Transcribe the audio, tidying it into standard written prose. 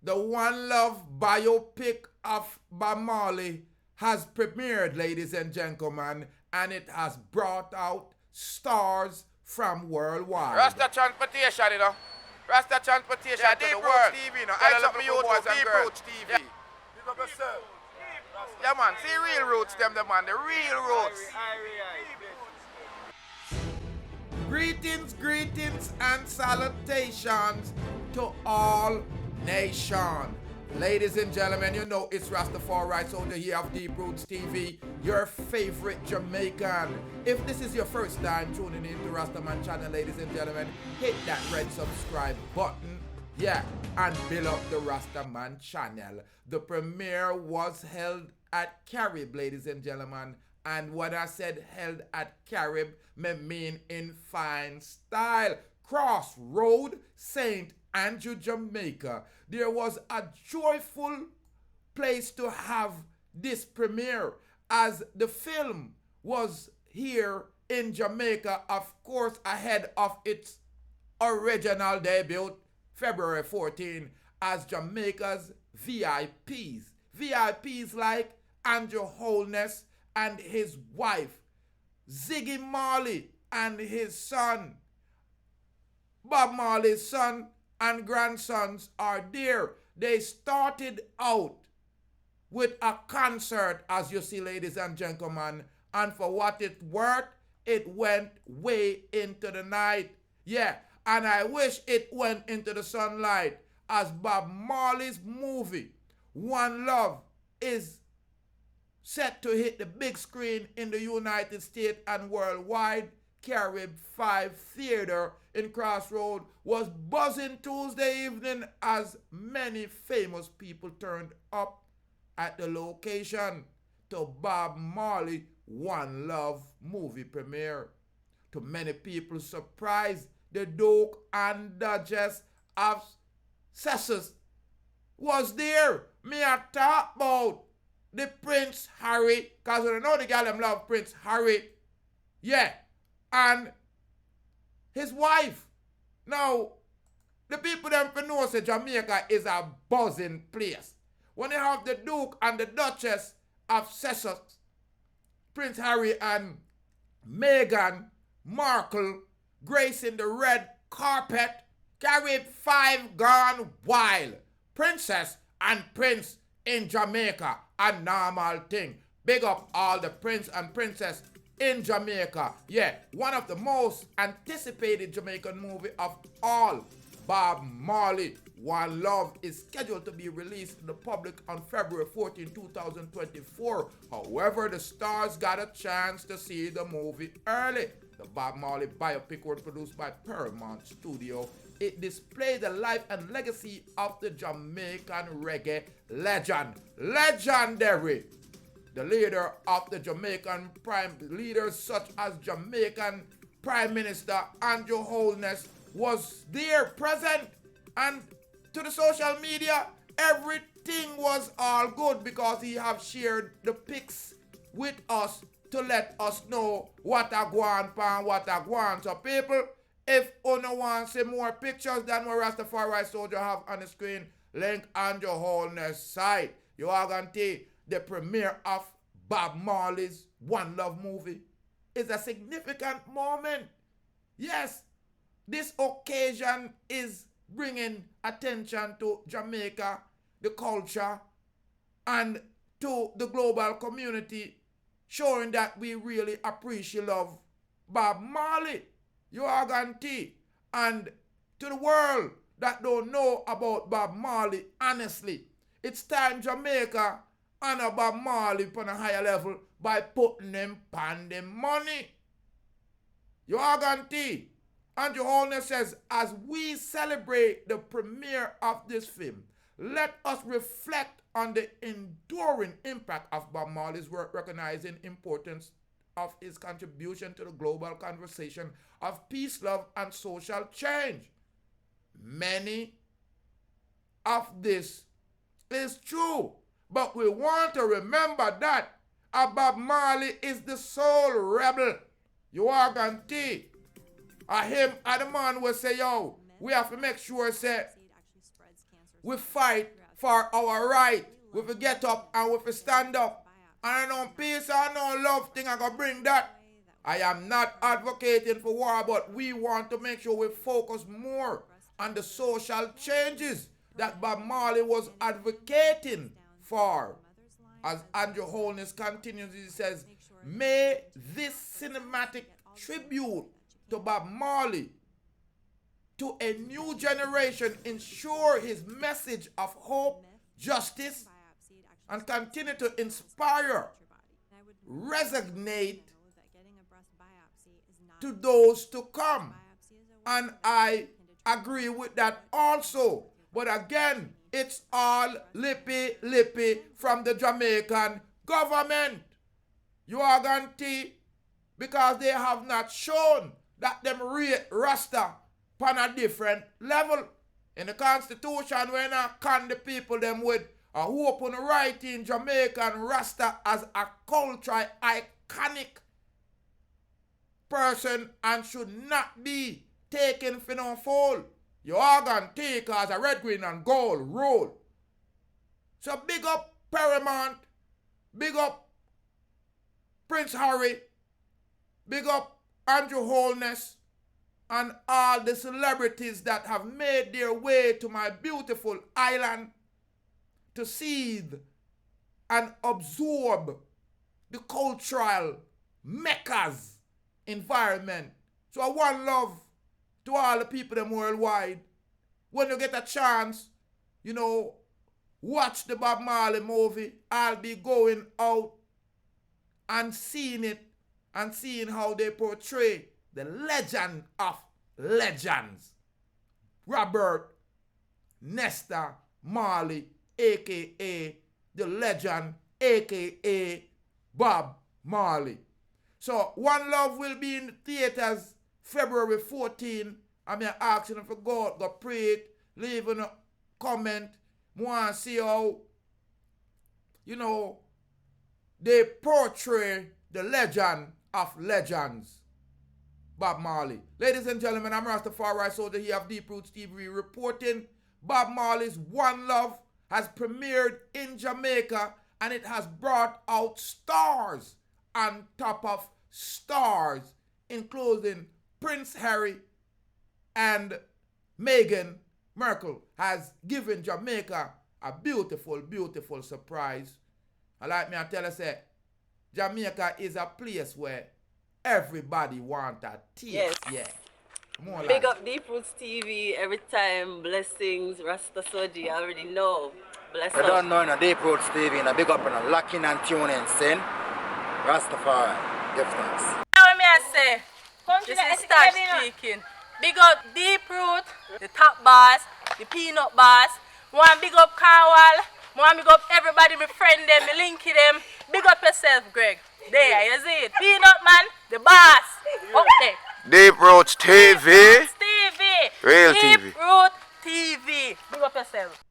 The One Love biopic of Bob Marley has premiered, ladies and gentlemen, and it has brought out stars from worldwide. Rasta transportation, you know. Rasta transportation Yeah, to the Deep world. Roots TV, you know. I Tell up the my little YouTube, boys and Deep girls. Roots TV. Yeah. Big up yourself. Yeah, man. See real roots, them, man. The real roots. Greetings, greetings, and salutations to all nations. Ladies and gentlemen, you know it's Rastafari, so the year of Deep Roots TV, your favorite Jamaican. If this is your first time tuning in to Rastaman channel, ladies and gentlemen, hit that red subscribe button, yeah, and build up the Rastaman channel. The premiere was held at Carib, ladies and gentlemen, and when I said held at Carib, me mean in fine style. Crossroad, St. Andrew, Jamaica. There was a joyful place to have this premiere as the film was here in Jamaica, of course, ahead of its original debut, February 14, as Jamaica's VIPs. VIPs like Andrew Holness and his wife, Ziggy Marley and his son, Bob Marley's son and grandsons are there. They started out with a concert, as you see, ladies and gentlemen, and for what it worth, it went way into the night. Yeah, and I wish it went into the sunlight, as Bob Marley's movie, One Love, is set to hit the big screen in the United States and worldwide. Carib 5 Theater in Crossroad was buzzing Tuesday evening as many famous people turned up at the location to Bob Marley One Love movie premiere. To many people's surprise, the Duke and Duchess of Sussex was there. Me a talk about the Prince Harry, because you know the girl them love Prince Harry. Yeah. And his wife. Now, the people them for know say Jamaica is a buzzing place. When you have the Duke and the Duchess of Sussex, Prince Harry and Meghan Markle gracing the red carpet, Carib 5 gone wild. Princess and Prince in Jamaica, a normal thing. Big up all the prince and princess in Jamaica. Yeah, one of the most anticipated Jamaican movie of all, Bob Marley One Love, is scheduled to be released to the public on February 14, 2024. However, the stars got a chance to see the movie early. The Bob Marley biopic was produced by Paramount Studios. It displayed the life and legacy of the Jamaican reggae legend. Legendary. The leader of the Jamaican prime leaders such as Jamaican Prime Minister Andrew Holness was there present, and to the social media everything was all good because he have shared the pics with us to let us know what a go on pan, what a go on. So people, if you want to see more pictures than what Rastafari Soldier have on the screen, link Andrew Holness' site. You are going to see the premiere of Bob Marley's One Love movie is a significant moment. Yes, this occasion is bringing attention to Jamaica, the culture, and to the global community, showing that we really appreciate love Bob Marley. You are going to see. And to the world that don't know about Bob Marley, honestly, it's time Jamaica honor Bob Marley on a higher level by putting them on the money. You are going to see. Andrew Holness says, as we celebrate the premiere of this film, let us reflect on the enduring impact of Bob Marley's work, recognizing importance of his contribution to the global conversation of peace, love, and social change. Many of this is true, but we want to remember that Bob Marley is the soul rebel. You are going to see. Him and the man will say, yo, we have to make sure, say, we fight for our right. We will get up and we will stand up. And I know peace and no love thing I gonna bring that. I am not advocating for war, but we want to make sure we focus more on the social changes that Bob Marley was advocating for. As Andrew Holness continues, he says, may this cinematic tribute to Bob Marley to a new generation ensure his message of hope, justice, and continue to inspire, resonate to those to come. And I agree with that also. But again, it's all lippy from the Jamaican government. You are going to, because they have not shown that them rate Rasta on a different level. In the Constitution, when I con the people them with a hope on the right in Jamaican Rasta as a cultural iconic person and should not be taken for no fool. You are going to take as a red, green, and gold rule. So big up Paramount, big up Prince Harry, big up Andrew Holness, and all the celebrities that have made their way to my beautiful island to seethe and absorb the cultural Mecca's environment. So I want love to all the people them worldwide. When you get a chance, you know, watch the Bob Marley movie. I'll be going out and seeing it and seeing how they portray the legend of legends. Robert Nesta Marley, a.k.a. the legend, a.k.a. Bob Marley. So One Love will be in the theaters February 14. I'm asking them for go pray it, leave a comment. I want to see how, you know, they portray the legend of legends, Bob Marley. Ladies and gentlemen, I'm Rastafari, soldier here of Deep Roots TV reporting. Bob Marley's One Love has premiered in Jamaica and it has brought out stars on top of stars, including Prince Harry and Meghan Markle, has given Jamaica a beautiful, beautiful surprise. I like me, I tell you, say, Jamaica is a place where everybody want a taste. Yes. Yeah. More Big like. up Deep Roots TV every time. Blessings, Rasta Soji, I already know. Bless I up. don't know, no Deep Roots TV, and a big up and a locking and tuning, sin. Rastafari, give thanks. What me I say? This is Stash speaking. Big up Deep Root, the top boss, the peanut boss. One big up Carwal. One big up everybody, my friend them, my linky them. Big up yourself, Greg. There, you see it. Peanut man, the boss. Up there. Deep Roots TV. TV. Real Deep TV. Root TV. Big up yourself.